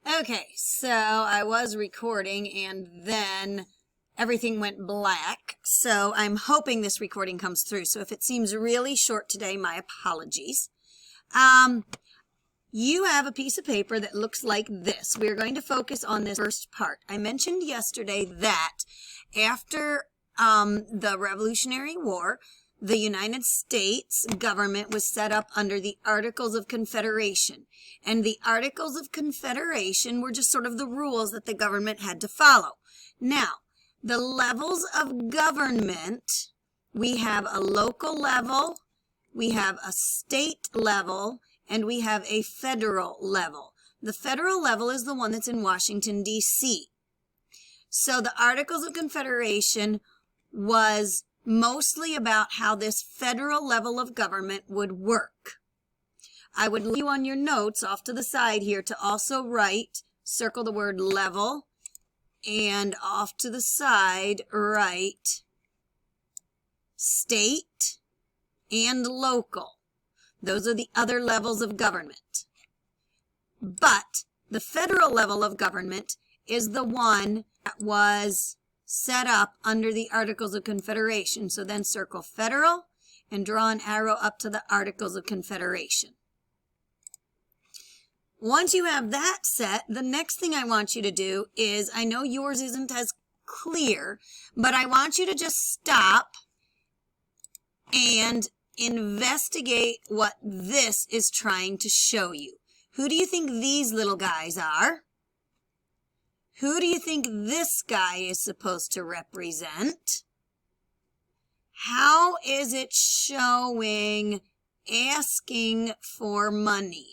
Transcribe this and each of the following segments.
Okay, so I was recording and then everything went black. So I'm hoping this recording comes through. So if it seems really short today, my apologies. You have a piece of paper that looks like this. We're going to focus on this first part. I mentioned yesterday that after the Revolutionary War, the United States government was set up under the Articles of Confederation. And the Articles of Confederation were just sort of the rules that the government had to follow. Now, the levels of government, we have a local level, we have a state level, and we have a federal level. The federal level is the one that's in Washington, D.C. So the Articles of Confederation was mostly about how this federal level of government would work. I would leave you on your notes off to the side here to also write, circle the word level, and off to the side write state and local. Those are the other levels of government. But the federal level of government is the one that was set up under the Articles of Confederation. So then circle federal and draw an arrow up to the Articles of Confederation. Once you have that set, the next thing I want you to do is, I know yours isn't as clear, but I want you to just stop and investigate what this is trying to show you. Who do you think these little guys are? Who do you think this guy is supposed to represent? How is it showing asking for money?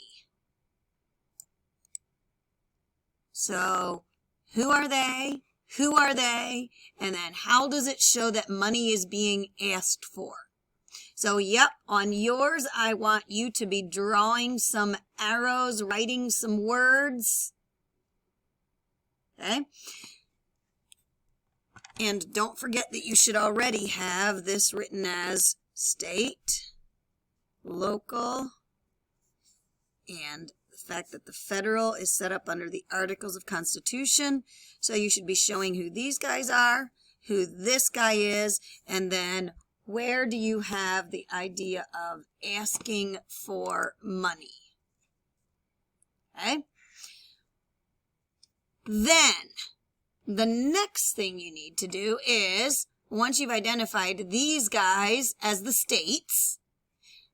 So, who are they? Who are they? And then how does it show that money is being asked for? So, yep, on yours, I want you to be drawing some arrows, writing some words. Okay? And don't forget that you should already have this written as state, local, and the fact that the federal is set up under the Articles of Constitution. So you should be showing who these guys are, who this guy is, and then where do you have the idea of asking for money? Okay? Then, the next thing you need to do is, once you've identified these guys as the states,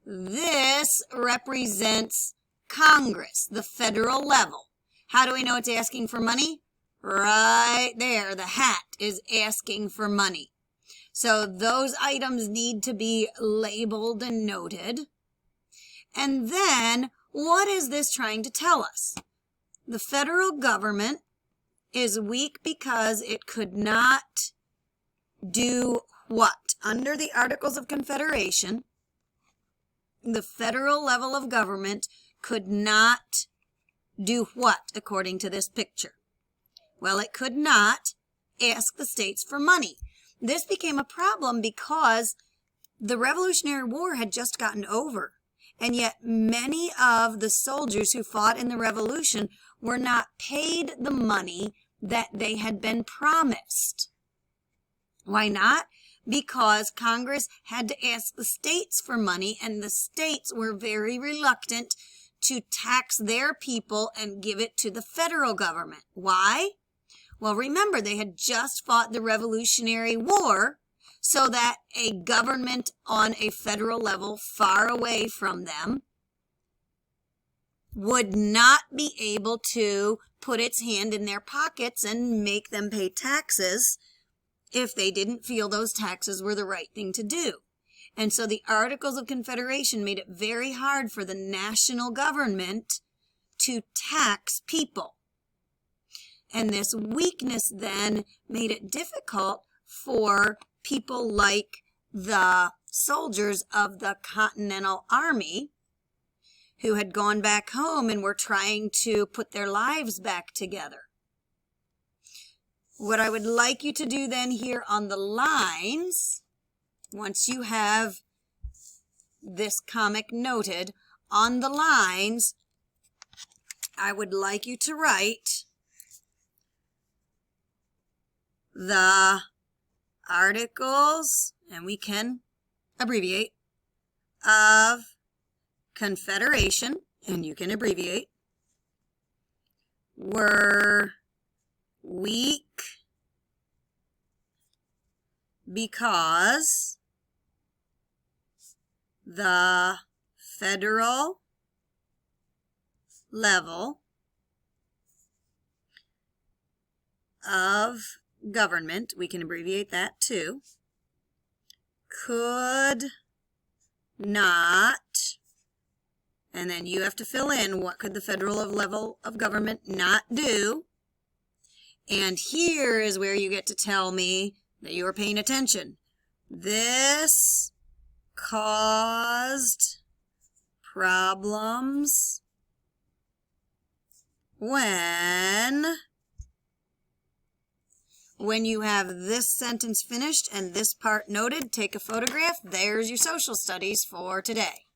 this represents Congress, the federal level. How do we know it's asking for money? Right there, the hat is asking for money. So those items need to be labeled and noted. And then, what is this trying to tell us? The federal government is weak because it could not do what? Under the Articles of Confederation, the federal level of government could not do what, according to this picture? Well, it could not ask the states for money. This became a problem because the Revolutionary War had just gotten over, and yet many of the soldiers who fought in the Revolution were not paid the money that they had been promised. Why not? Because Congress had to ask the states for money, and the states were very reluctant to tax their people and give it to the federal government. Why? Well, remember, they had just fought the Revolutionary War, so that a government on a federal level far away from them would not be able to put its hand in their pockets and make them pay taxes if they didn't feel those taxes were the right thing to do. And so the Articles of Confederation made it very hard for the national government to tax people. And this weakness then made it difficult for people like the soldiers of the Continental Army who had gone back home and were trying to put their lives back together. What I would like you to do then here on the lines, once you have this comic noted, on the lines, I would like you to write the articles, and we can abbreviate, of Confederation, and you can abbreviate, were weak because the federal level of government, we can abbreviate that too, could not, and then you have to fill in what could the federal level of government not do. And here is where you get to tell me that you are paying attention. This caused problems when you have this sentence finished and this part noted, take a photograph. There's your social studies for today.